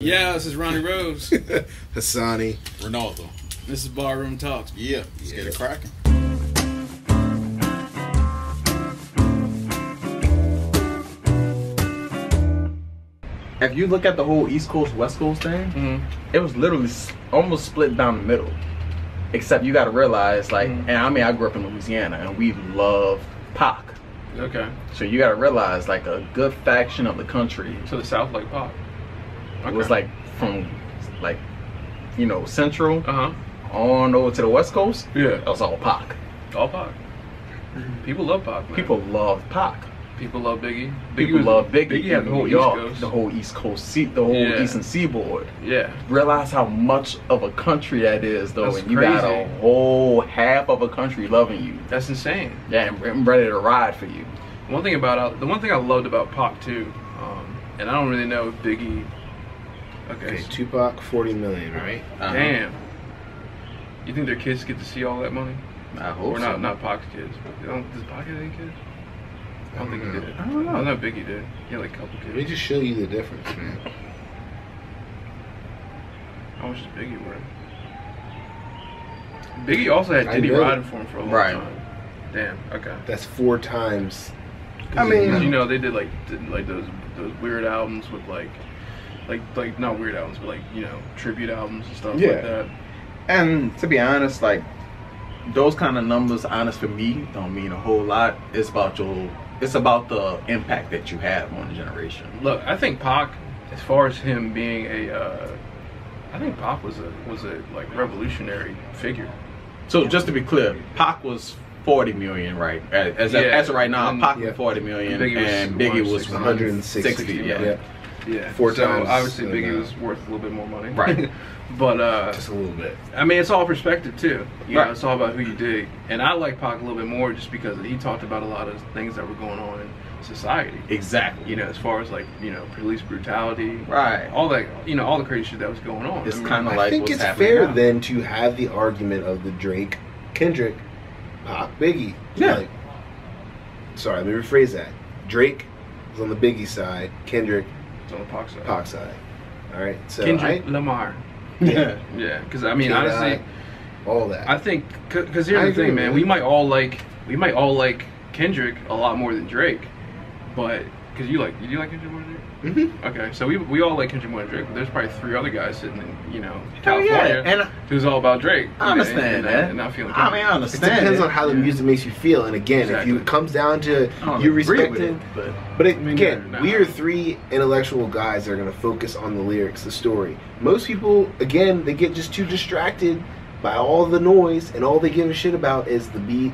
Yeah, this is Ronnie Rose. Hassani. Ronaldo. This is Barroom Talks. Yeah, let's get it cracking. If you look at the whole East Coast, West Coast thing, it was literally almost split down the middle. Except you got to realize, like, and I mean, I grew up in Louisiana, and we love Pac. Okay. So you got to realize, like, a good faction of the country. To the south, like Pac. It was like from, like, you know, Central on over to the West Coast. Yeah. That was all Pac. All Pac. People love Pac, man. People love Pac. People love Biggie. People love Biggie. Biggie had the whole East Coast. The whole East Coast, the whole Eastern Seaboard. Yeah. Realize how much of a country that is, though, That's and you crazy. got a whole half of a country loving you. That's insane. Yeah, and ready to ride for you. The one thing I loved about Pac too, and I don't really know if Biggie. Okay, Tupac, 40 million, right? Damn. You think their kids get to see all that money? I hope Or so. not Pac's kids. But does Pac have any kids? I don't think he did. I don't know. I know Biggie did. He had like a couple Let me kids. just show you the difference, man. How much is Biggie worth? Biggie also had I Diddy know. riding for him for a long time. Damn. Okay. That's 4 times. I mean, 'Cause, you know, they did like those weird albums with like not weird albums, but like, you know, tribute albums and stuff like that. And to be honest, like, those kind of numbers, honest for me, don't mean a whole lot. It's about the impact that you have on the generation. Look, I think Pac, as far as him being I think Pac was a like revolutionary figure. So just to be clear, Pac was 40 million, right? As of right now, Pac was 40 million, and Biggie was 160. Yeah. Yeah. 4 so times. obviously Biggie was worth a little bit more money. Right. But just a little bit. I mean, it's all perspective too. You Right. know, it's all about who you dig. And I like Pac a little bit more just because he talked about a lot of things that were going on in society. Exactly. You know, as far as like, you know, police brutality. Right. All that, you know, all the crazy shit that was going on. It's I mean, kind of I like think what's it's happening fair now. then to have the argument of the Drake, Kendrick, Pac, Biggie. Yeah. Like, sorry, let me rephrase that. Drake is on the Biggie side, Kendrick, it's on the Pac side. Pac side. All right, so Kendrick Lamar. Yeah. Yeah, because I mean, Kid honestly, all that. I think because I here's the agree, thing, man. man. We might all like Kendrick a lot more than Drake, but because you like Kendrick more than Drake? Mm-hmm. Okay, so we all like Kendrick more than Drake, but there's probably 3 other guys sitting in, you know, Hell yeah, California and who's all about Drake. I understand that. And not feeling. I mean, I It understand. depends it. on how the music makes you feel, and again, Exactly. if it comes down to I don't you agree with respecting, it, but I mean, again, no. we are 3 intellectual guys that are going to focus on the lyrics, the story. Most people, again, they get just too distracted by all the noise, and all they give a shit about is the beat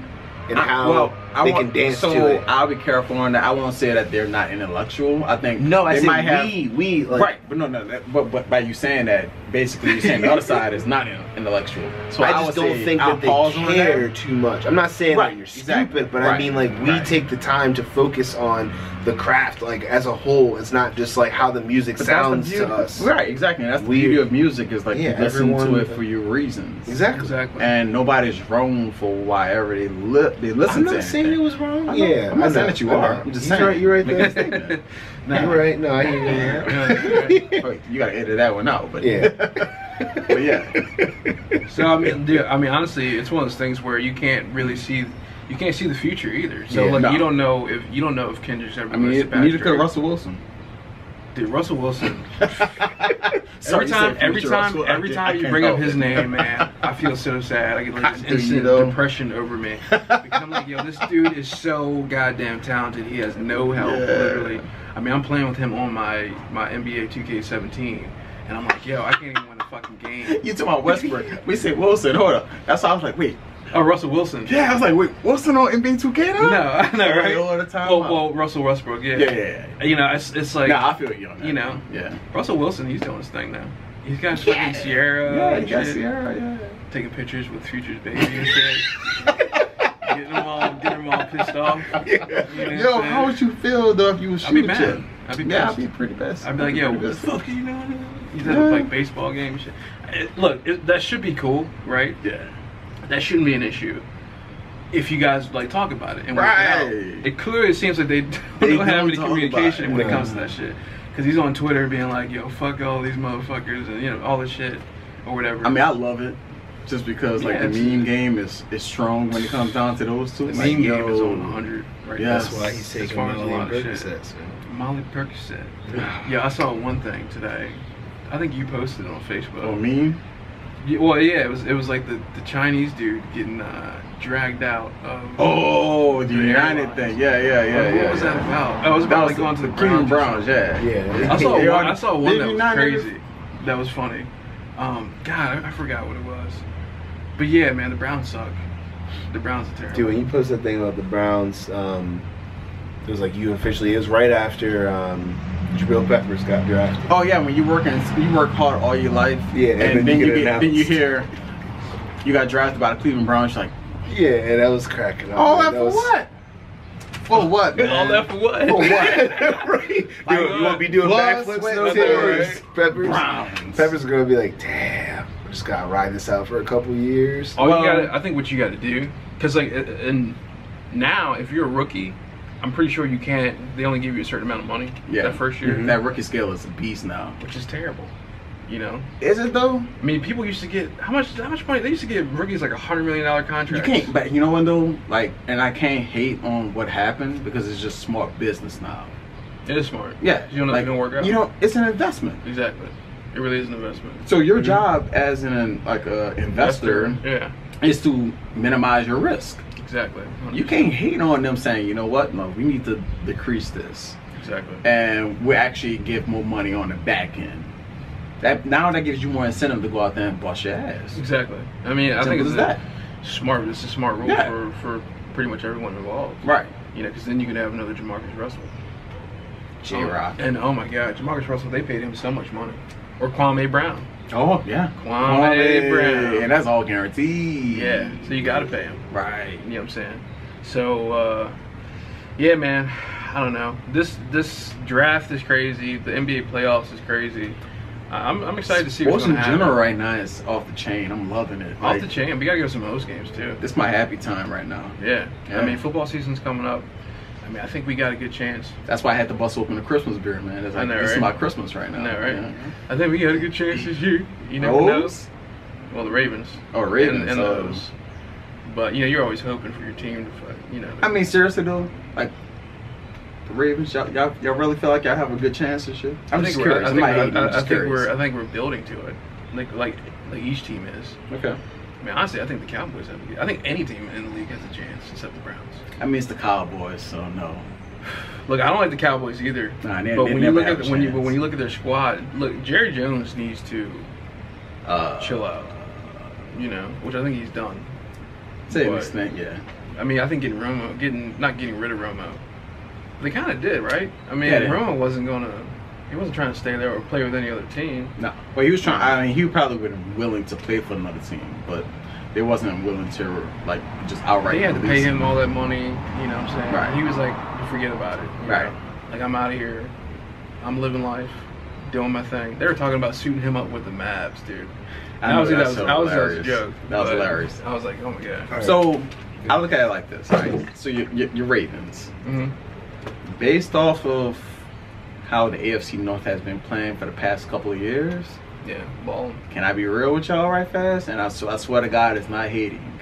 and how they can dance to it. I'll be careful on that. I won't say that they're not intellectual. I think No, I they said might have we like, right, but but by you saying that, basically you're saying the other side is not intellectual. So I would just don't say think I'll that they pause on care that. too much. I'm not saying Right, that you're exactly. stupid, but I Right, mean, like, we right. take the time to focus on the craft, like, as a whole. It's not just like how the music But that's the sounds beauty- to us. Right, exactly. That's the We- beauty of music is like Yeah, you listen to everyone- it for your reasons. Exactly. And nobody's wrong for why ever they listen I'm to not saying it was wrong. I know. Yeah, I'm not I saying know, that you I are. know. I'm just You're saying. right, you're right Make there. a statement. Nah. You're right. No, I hear you. Wait, you gotta edit that one out, but Yeah. but yeah. So I mean, dude, I mean, honestly, it's one of those things where you can't see the future either. So Yeah, like no. you don't know if Kendrick's ever. I mean, gonna neither surpass could Drake. Russell Wilson. Dude, Russell Wilson. Sorry, every time you can't bring up help his it. name, man, I feel so sad. I get like this Do you, instant though? depression over me because I'm like, yo, this dude is so goddamn talented. He has no help, Yeah. literally. I mean, I'm playing with him on my NBA 2K17, and I'm like, yo, I can't even win a fucking game. You talking about Westbrook? We said Wilson. Hold up. That's why I was like, wait. Oh, Russell Wilson. Yeah, I was like, wait, Wilson on NBA 2K now? No, I know, right? All the time. Well, Russell Westbrook, yeah. Yeah. You know, it's like, Nah, I feel you on that. you know, Yeah. Russell Wilson, he's doing his thing now. He's got fucking Sierra. Yeah, and you got shit. Sierra. Yeah. Taking pictures with Future's baby and shit. getting them all pissed off. You know what I'm Yo, saying? how would you feel though if you was I'd be shooting mad. shit? I'd be Yeah, pissed. I'd be pretty pissed. I'd be like, yo, what the fuck are you doing? He's at a like baseball game and shit. Look, that should be cool, right? Yeah. That shouldn't be an issue if you guys like talk about it and work it out. Right. It clearly seems like they don't have any talk communication about it. when it No. comes to that shit. because he's on Twitter being like, yo, fuck all these motherfuckers and, you know, all this shit or whatever. I mean, I love it. Just because, like, the meme game is strong when it comes down to those two. The meme game is on 100 right now. That's why he's taking Molly and Percocets, man. Molly Percocet. Yeah, I saw one thing today. I think you posted it on Facebook. Oh, meme? Yeah, well, yeah, it was like the Chinese dude getting dragged out of the United thing. Yeah. What was that about? Oh, it was about like going to the Browns. Yeah. I saw one that was crazy. That was funny. God, I forgot what it was. But yeah, man, the Browns suck. The Browns are terrible. Dude, when you post that thing about the Browns, it was like it was right after Jabril Peppers got drafted. Oh yeah, when you work hard all your life. Yeah, and then you hear you got drafted by the Cleveland Browns. You're like, yeah, and that was cracking up. All that for what? For what, man? All that for what? For what? Right. Like, you won't be doing backflips no tears. Peppers are gonna be like, damn, we just gotta ride this out for a couple years. I think what you gotta do, because like, and now if you're a rookie, I'm pretty sure you can't. They only give you a certain amount of money that first year. That rookie scale is a beast now, which is terrible. You know? Is it though? I mean, people used to get how much money? They used to get rookies like $100 million contracts. You can't, but you know what though? Like, and I can't hate on what happened because it's just smart business now. It is smart. Yeah, you don't know if it's gonna work out. You know, it's an investment. Exactly. It really is an investment. So your job as an investor, is to minimize your risk. Exactly. 100%. You can't hate on them saying, you know what? No, we need to decrease Exactly. And we actually give more money on the back end. That gives you more incentive to go out there and bust your ass. Exactly. I mean, I think it's smart. It's a smart rule for pretty much everyone involved. Right. You know, because then you can have another Jamarcus Russell. J-Rock. And oh my God, Jamarcus Russell, they paid him so much money. Or Kwame Brown. Oh yeah, Kwame Brown. And that's all guaranteed. Yeah, so you got to pay him. Right. You know what I'm saying? So, yeah, man. I don't know. This draft is crazy. The NBA playoffs is crazy. I'm excited to see what's going to happen. Sports in general right now is off the chain. I'm loving it. Off the chain. We got to go to some host games too. This is my happy time right now. Yeah. I mean, football season's coming up. I mean, I think we got a good chance. That's why I had to bust open the Christmas beer, man. It's like, this is my Christmas right now. I know, right? Yeah. I think we got a good chance this year. You never know. Well, the Ravens. Oh, Ravens. And those. But, you know, you're always hoping for your team to fight, you know. I mean, seriously, though, like, the Ravens, y'all really feel like y'all have a good chance this year? I'm just curious. I think we're building to it. Like each team is. Okay. I mean, honestly, I think the Cowboys have a good. I think any team in the league has a chance except the Browns. I mean, it's the Cowboys, so no. Look, I don't like the Cowboys either. Nah, but when you look at their squad, look, Jerry Jones needs to chill out. You know, which I think he's done. To an extent, yeah. I mean, I think not getting rid of Romo. They kind of did, right? I mean, Romo wasn't trying to stay there or play with any other team. No. Well, he was trying. I mean, he probably would have been willing to play for another team, but they wasn't willing to like just outright. They had to pay him all that money. You know what I'm saying? Right. He was like, forget about it. Right. Know? Like, I'm out of here. I'm living life, doing my thing. They were talking about suiting him up with the Mavs, dude. That was a joke. That was hilarious. I was like, oh my God. Right. So I look at it like this, right? So your Ravens. Mm-hmm. Based off of how the AFC North has been playing for the past couple of years. Yeah, balling. Can I be real with y'all right fast? And I swear to God, it's not hating.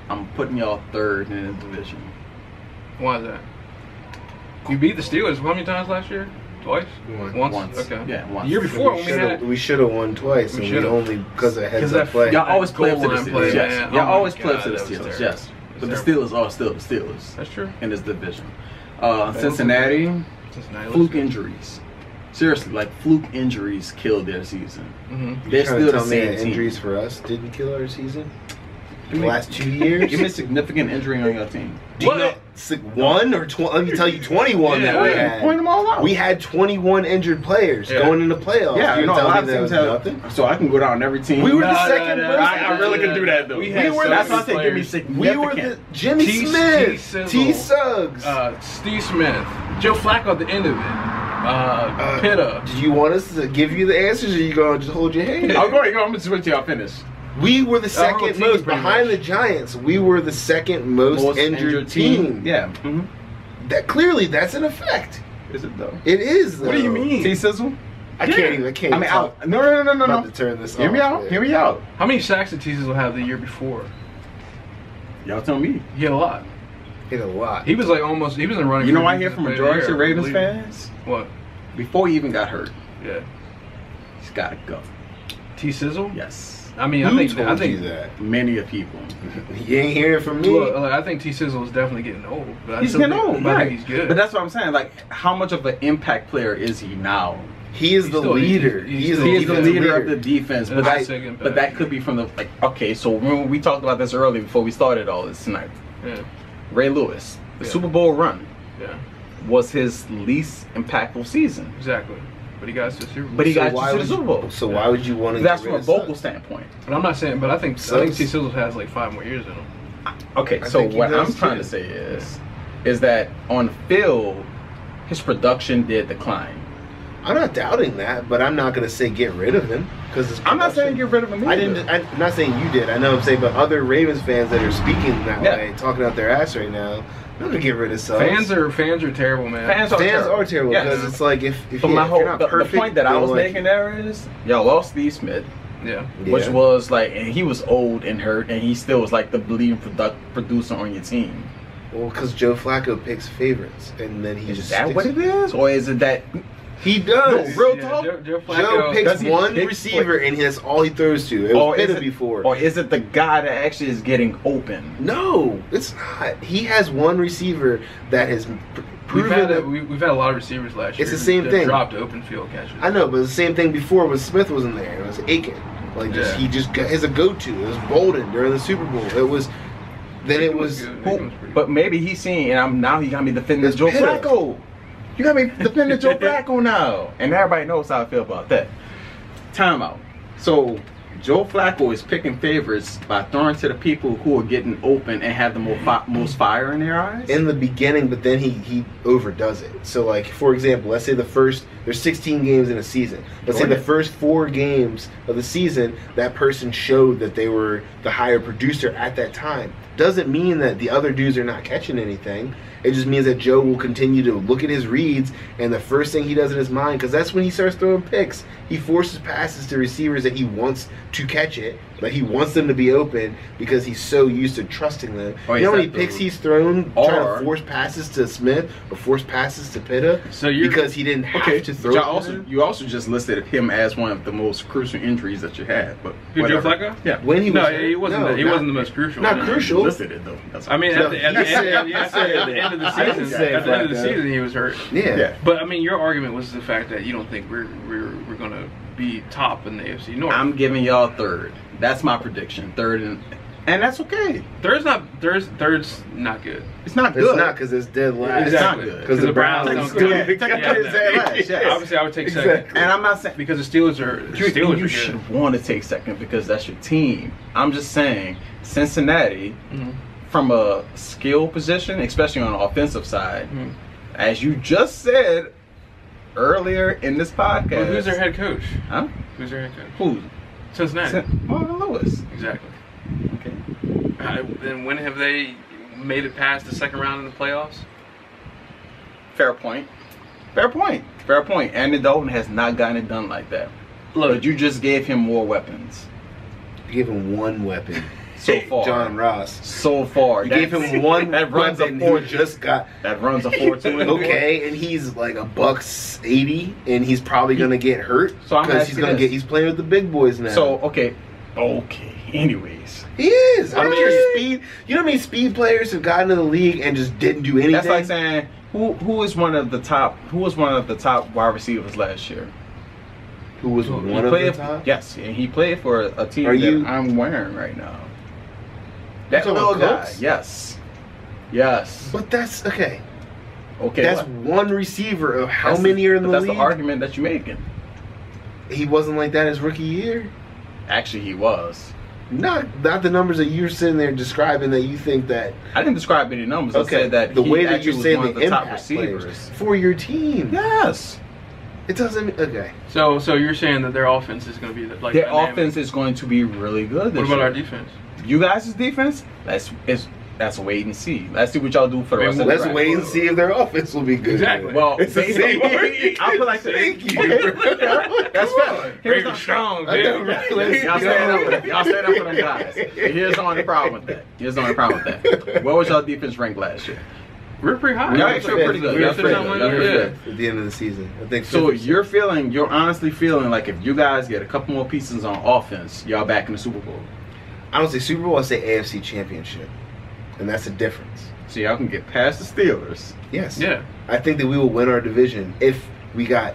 I'm putting y'all third in the division. Why is that? You beat the Steelers how many times last year? Twice? Once. Okay. Yeah, once. The year before we should have won twice. We only because of heads-up play. Y'all always play up to the Steelers. Yes. Y'all always play up to the Steelers. Terrible. Yes. But the Steelers are still the Steelers. That's true. In this division. Cincinnati, fluke injuries. Seriously, like fluke injuries killed their season. Mm-hmm. They're still the same team. Injuries for us didn't kill our season. The last 2 years. Give me a significant injury on your team. One or 20? Let me tell you, 21 that we had. Point them all out. We had 21 injured players going into playoffs. Yeah, a lot of teams have nothing. So I can go down every team. We were the second most. I really can do that though. That's why I say give me significant. We were the Jimmy Smith, T. Suggs, Steve Smith, Joe Flacco at the end of it. Pitta. Did you want us to give you the answers, or you gonna just hold your head? I'll go. I'm gonna switch to y'all finish. We were the second most behind the Giants. We were the second most injured team. Yeah. Mm-hmm. That's an effect. Is it though? It is. Though. What do you mean? T-Sizzle? I can't even. I mean, no. I'm about to turn this Hear me off, out. man. Hear me out. How many sacks did T-Sizzle have the year before? Y'all tell me. He had a lot. Hit a lot. He was like almost. He was in running. You know for what I hear from majority of Ravens fans? What? Before he even got hurt, Yeah. he's got to go. T-Sizzle? Yes. I mean, Who I told think you that? Many of people. You ain't hearing from me. Look, I think T-Sizzle is definitely getting old. But He's getting old, but I right? think he's good. But that's what I'm saying. Like, how much of an impact player is he now? He is He's the still- leader. he's He is still- the He's the defensive leader of the defense, but That's that, a second but that back. could be from the like. Okay, so remember we talked about this earlier before we started all this tonight. Yeah. Ray Lewis, the Yeah. Super Bowl run Yeah. was his least impactful season, Exactly. But he got to the Super Bowl. but he got why to the would Super Bowl. So why would you want to? That's get from a rid of vocal Suggs? standpoint. But I'm not saying. But I think Suggs? T-Sizzle has like 5 more years in him. Okay, I so think he what I'm does trying too. to say is that on field, his production did decline. I'm not doubting that, but I'm not going to say get rid of him because I'm not saying get rid of him either. I'm not saying you did. I know I'm saying, but other Ravens fans that are speaking that Yeah. way, talking out their ass right now, I'm gonna get rid of Suggs. Fans are terrible, man. Fans are terrible because Yes. it's like if But my if whole you're not the perfect, point that I then, was like, making there is y'all lost Steve Smith, Yeah. which yeah. was like, and he was old and hurt, and he still was like the leading producer on your team. well, because Joe Flacco picks favorites, and then he Is just that sticks what it is, or is it that he does. No, real Yeah, talk? Joe Joe Flacco, picks does he one pick receiver, and that's all he throws to. It Or was is Pitta it- before. or is it the guy that actually is getting open? No, it's not. He has one receiver that has we've proven had that. we've had a lot of receivers last year. It's the same that thing. Dropped open field catches. I know, but the same thing before when Smith wasn't there. It was Aiken. Like Yeah. he just got as a go-to. It was Bolden during the Super Bowl. It was. Then it was. good. Who- Aiken was pretty But maybe he's seen, and now he got me defending It's Joe Pitta. Flacco. You got me defending Joe Flacco now, and everybody knows how I feel about that. Timeout. So Joe Flacco is picking favorites by throwing to the people who are getting open and have the most fire in their eyes. In the beginning, but then he overdoes it. So, like, for example, let's say there's 16 games in a season. Let's say the first 4 games of the season, that person showed that they were the higher producer at that time. Doesn't mean that the other dudes are not catching anything. It just means that Joe will continue to look at his reads, and the first thing he does in his mind, because that's when he starts throwing picks, he forces passes to receivers that he wants to catch it, but he wants them to be open because he's so used to trusting them. Or You know how many is that picks the- he's thrown or- trying to force passes to Smith or force passes to Pitta So you're because he didn't have Okay, to but throw y'all it to them? you also just listed him as one of the most crucial injuries that you had. But Who, Joe whatever. Flacco? Yeah. When he was No, he wasn't. no, He not- wasn't the most crucial. not No. You crucial. listed it though. That's I mean, No, at the end you of said- the you season, said- at the end of the I didn't season, say at the end of the Flacco. season, he was hurt. Yeah. But I mean, your argument was the fact that you don't think we're gonna be top in the AFC North. I'm giving y'all third. That's my prediction. Third, and that's okay. Third's not good. It's not It's good. not because it's dead last. It's not good. Because the Browns don't don't go. do Yeah, it. Technically, it's dead last, yes. Obviously, I would take Exactly. second. And I'm not saying Because the Steelers are you good. should want to take second because that's your team. I'm just saying Cincinnati, Mhm. from a skill position, especially on the offensive side, Mhm. as you just said earlier in this podcast. Well, who's their head coach? Huh? Who's their head coach? Who? Cincinnati. Marvin Lewis. Exactly. Okay. And when have they made it past the second round in the playoffs? Fair point. Fair point. Fair point. Andy Dalton has not gotten it done like that. Look, But you just gave him more weapons Give him one weapon. so far. John Ross. So far. You gave him one that runs a weapon. four. He just got That runs a 4-2. okay, and he's like $180, and he's probably gonna get hurt So I'm because he's asking gonna this. he's playing with the big boys now. So okay. Anyways, he is. I mean, Okay. speed. You know how many speed players have gotten in the league and just didn't do anything? that's like saying who was one of the top wide receivers last year? Who was He one of played, the top? yes, and he played for a team Are you- that I'm wearing right now. That talking little about guy, Cooks? yes. But that's okay. Okay, That's what? one receiver of how That's many are in but the that's league? the argument that you're making. He wasn't like that his rookie year. Actually, he was. Not the numbers that you're sitting there describing that you think that. I didn't describe any numbers. I said that the he way that actually you're was saying one of the the top impact receivers. players for your team. Yes. It doesn't. Okay. so you're saying that their offense is going to be Their dynamic. offense is going to be really good this What about year. our defense? You guys' defense? It's That's a wait and see. Let's see what y'all do for the rest of the Let's wait and see if their offense will be good. Exactly. Well, it's the same argument. I feel like Thank you. That's fair. Very strong, dude. Y'all stand up for them. Y'all stand up for them guys. Here's the only problem with that. What was y'all defense ranked last year? We're pretty high. Y'all feel pretty good. Y'all feel good. At the end of the season, I think. So you're honestly feeling like if you guys get a couple more pieces on offense, y'all back in the Super Bowl. I don't say Super Bowl. I say AFC Championship, and that's the difference. So y'all can get past the Steelers. Yes. Yeah. I think that we will win our division if we got.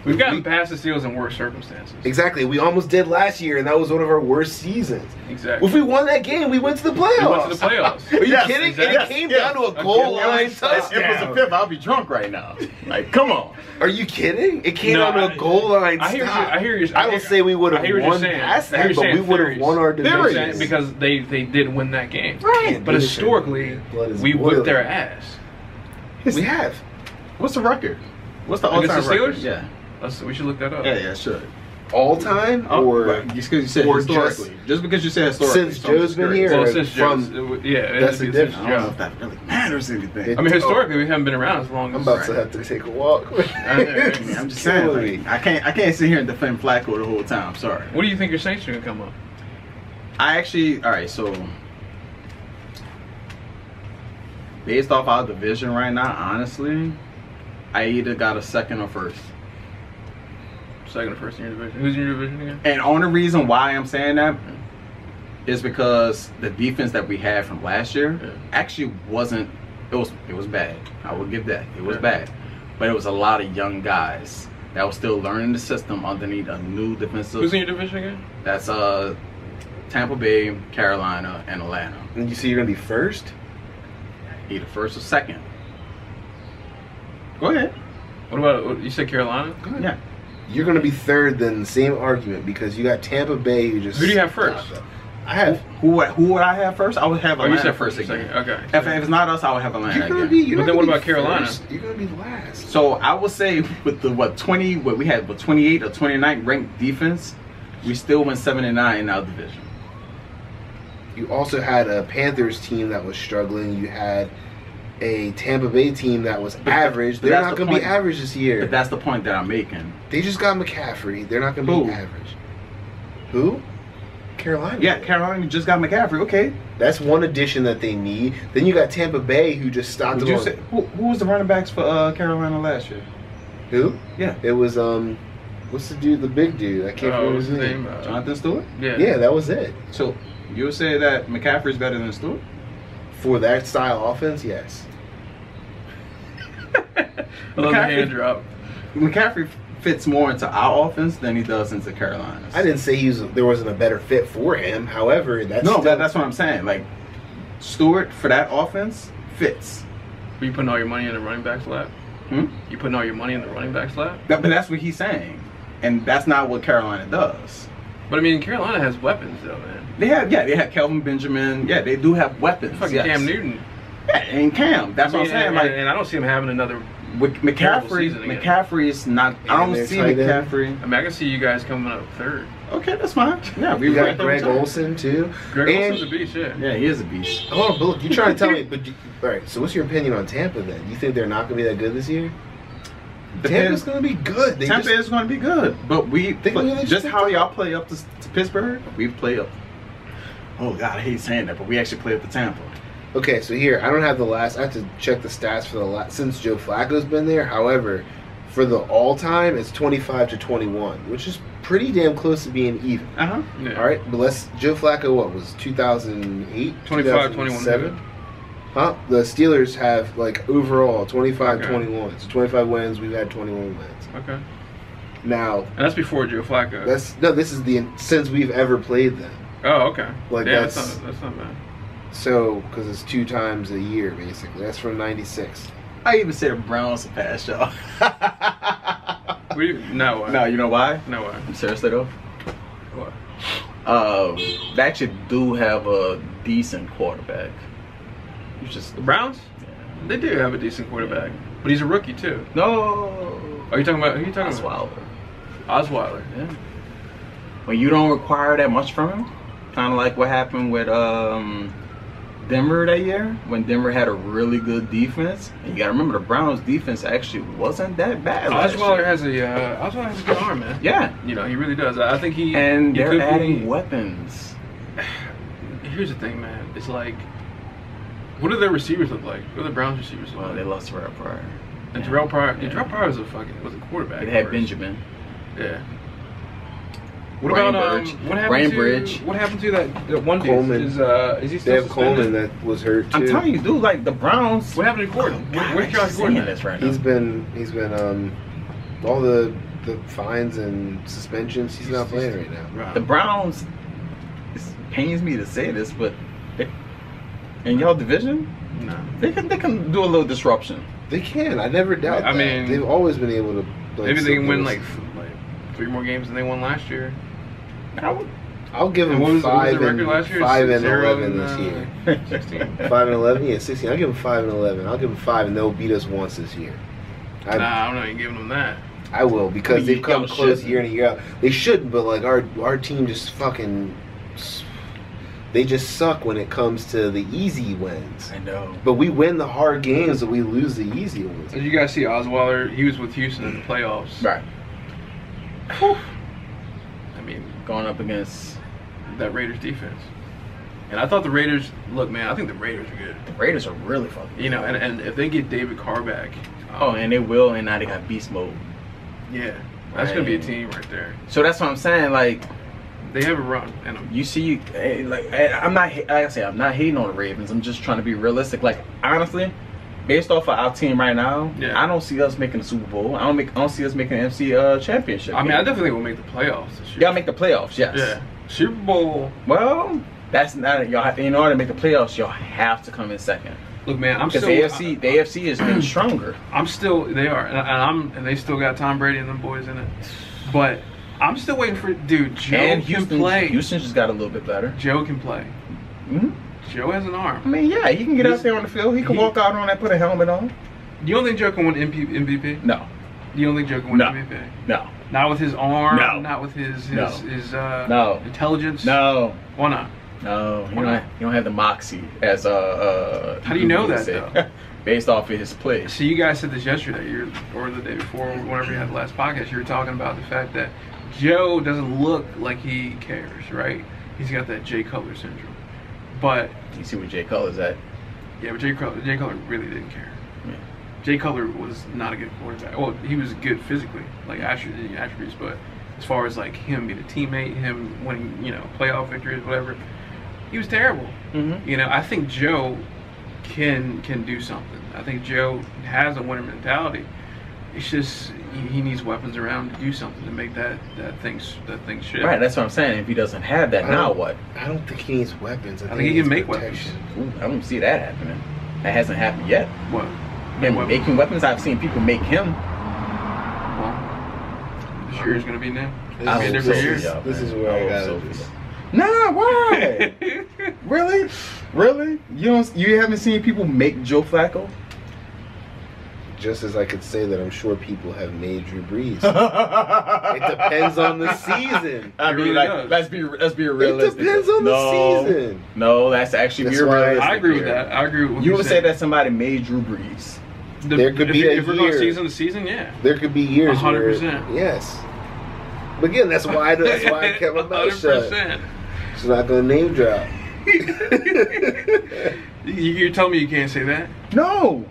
We've gotten past the Steelers in worse circumstances. Exactly. We almost did last year, and that was one of our worst seasons. Exactly. If we won that game, we went to the playoffs. We went to the playoffs. Are you kidding? Exactly. And it came down to a goal line touchdown. If it was a fifth, I'll be drunk right now. Like, come on. Are you kidding? It came down to a goal line stop. I hear you. I don't say we would have won past that, but we would have won our division. Because they did win that game. Right. But historically, we whipped their ass. We have. What's the record? What's the all-time Against the record? Steelers? Yeah. We should look that up. Yeah, sure. All time or just because you said historically? Just because you said historically. Since Joe's been here. Well, since Joe's, yeah, that's the difference. I don't know if that really matters anything. I mean, historically, we haven't been around as long as. I'm about to have to take a walk. I'm just saying. Like, I can't sit here and defend Flacco the whole time. Sorry. What do you think your Saints are gonna come up? All right. So based off our division right now, honestly, I either got a second or first. Second or first in your division. Who's in your division again? And only reason why I'm saying that is because the defense that we had from last year actually wasn't. It was bad. I will give that. It was bad, but it was a lot of young guys that was still learning the system underneath a new defensive. Who's in your division again? That's Tampa Bay, Carolina, and Atlanta. And you see, you're gonna be first. Either first or second. Go ahead. What about you said Carolina? Go ahead. Yeah. You're going to be third, then the same argument because you got Tampa Bay who just. Who do you have first? I have. Who would I have first? I would have Atlanta you said first again. again. Okay. If it's not us, I would have Atlanta You're going to again. be. But then what about Carolina? First. You're going to be last. So I would say with the we had 28 or 29 ranked defense, we still went 7-9 in our division. You also had a Panthers team that was struggling. You had a Tampa Bay team that was average. They're not going to be average this year. But that's the point that I'm making. They just got McCaffrey. They're not going to be average. Who? Carolina. Yeah, Carolina just got McCaffrey. Okay. That's one addition that they need. Then you got Tampa Bay who just stopped them. Who was the running backs for Carolina last year? Who? Yeah. It was, what's the dude, the big dude? I can't remember his name. Jonathan Stewart? Yeah, that was it. So you would say that McCaffrey's better than Stewart? For that style offense, yes. I love the hand drop. McCaffrey fits more into our offense than he does into Carolina's. I didn't say there wasn't a better fit for him. However, that's what I'm saying. Like Stewart for that offense fits. Are you putting all your money in the running back's lap? You putting all your money in the running back's lap? But that's what he's saying, and that's not what Carolina does. But I mean, Carolina has weapons though, man. They have Kelvin Benjamin. Yeah, they do have weapons. Fucking Cam Newton. Yeah, and Cam. That's what I'm saying. And I don't see him having another. McCaffrey is not. I don't see McCaffrey. I mean, I can see you guys coming up third. Okay, that's fine. Yeah, we got Greg Olsen too. Greg Olsen's a beast, yeah, he is a beast. Oh, but look, you're trying to tell me. But all right, so what's your opinion on Tampa then? You think they're not going to be that good this year? Tampa's going to be good. Tampa is going to be good, but just how y'all play up to Pittsburgh, we play up. Oh God, I hate saying that, but we actually play up to Tampa. Okay, so here I don't have the last. I have to check the stats for the last since Joe Flacco's been there. However, for the all-time, it's 25-21, which is pretty damn close to being even. Yeah. All right, but Joe Flacco, what was 2008? 25-21. Huh? The Steelers have like overall 25-21. So 25 wins. We've had 21 wins. Okay. Now. And that's before Joe Flacco. This is since we've ever played them. Oh, okay. Like that's not bad. So, because it's 2 times a year, basically. That's from *96. I even said the Browns surpassed y'all. No way. No, you know why? No way. Seriously though? What? They actually do have a decent quarterback. The Browns? Yeah. They do have a decent quarterback, but he's a rookie too. No. Are you talking about? Who are you talking about? Osweiler. Yeah. When you don't require that much from him, kind of like what happened with Denver that year when Denver had a really good defense. And you got to remember the Browns' defense actually wasn't that bad. Osweiler has a good arm, man. Yeah, you know he really does. I think they're adding weapons. Here's the thing, man. It's like, what do their receivers look like? What do the Browns receivers look like? They lost Terrell Pryor. And Terrell Pryor was a quarterback. They had Benjamin. Yeah. What about Bridge? What happened to that one dude? Coleman. Is he still They have suspended? Coleman that was hurt too. I'm telling you, dude. Like the Browns. What happened to Gordon? Where's Josh Gordon at? Right now? He's been all the fines and suspensions. He's not playing right now. Right. The Browns. It pains me to say this, but in y'all division, no, they can do a little disruption. They can. I never doubt that. I mean, they've always been able to. Maybe they can win like 3 more games than they won last year. I'll give them what was 5 the record and last year? 5 and 0 11 this year. 16. 5 and 11, yeah, 16. I'll give them 5 and 11. I'll give them 5, and they'll beat us once this year. I'm not even giving them that. I will, because they've come close shouldn't. year in and year out. They shouldn't, but like our team just fucking. They just suck when it comes to the easy wins. I know. But we win the hard games, and we lose the easy ones. Did you guys see Osweiler? He was with Houston in the playoffs. Right. Whew. I mean, Going up against that Raiders defense. And I thought the Raiders, look, man, I think the Raiders are good. the Raiders are really fucking. You know, and if they get David Carr back. And they will, and now they got beast mode. Yeah, that's going to be a team right there. So that's what I'm saying. Like, they have a run in them. you see, I'm not. Like I say, I'm not hating on the Ravens. I'm just trying to be realistic. Like, honestly, based off of our team right now, Yeah. I don't see us making the Super Bowl. I don't see us making the NFC championship. I mean, I definitely will make the playoffs this year. Y'all make the playoffs, yes. Yeah. Super Bowl. Well, that's not y'all. In order to make the playoffs, y'all have to come in second. Look, man, I'm Because still the AFC is getting stronger. They are, and they still got Tom Brady and them boys in it. But I'm still waiting for Joe And can play. Houston just got a little bit better. Joe can play. Mm-hmm. Joe has an arm. I mean, yeah, he can get out there on the field. He can walk out on that, put a helmet on. You don't think Joe can win MVP? No. You don't think Joe can win MVP? No. Not with his arm. No. Not with his No. intelligence. No. Why not? No. You don't have the moxie as How do you know that though? Based off of his play. So you guys said this yesterday, or the day before, whenever you had the last podcast, you were talking about the fact that Joe doesn't look like he cares, right? He's got that Jay Cutler syndrome. But You see where Jay Cutler's at? yeah, but Jay Cutler really didn't care. Yeah. Jay Cutler was not a good quarterback. Well, he was good physically, like attributes, but as far as like him being a teammate, him winning, playoff victories, whatever, he was terrible. Mm-hmm. I think Joe can do something. I think Joe has a winner mentality. It's just he needs weapons around to do something to make that thing shift. Right, that's what I'm saying. If he doesn't have that, now what? I don't think he needs weapons. I think he can make protection. Ooh, I don't see that happening. That hasn't happened yet. What? Him making weapons, I've seen people make him. Well, this year is going to be new. I It's hope going to be a different so, year. yeah. This is where I got it. Nah, why? Really? Really? You haven't seen people make Joe Flacco? Just as I could say that I'm sure people have made Drew Brees. It depends on the season. I mean, really like, let's be realistic. It depends on the season. No, that's actually That's be why realistic. I agree with here. that. I agree with what You you would say that somebody made Drew Brees. There could be a if we're going year. season to season, yeah. There could be years 100%. where, yes. But again, that's why I kept my mouth shut. 100%. She's not gonna name drop. You're telling me you can't say that? No.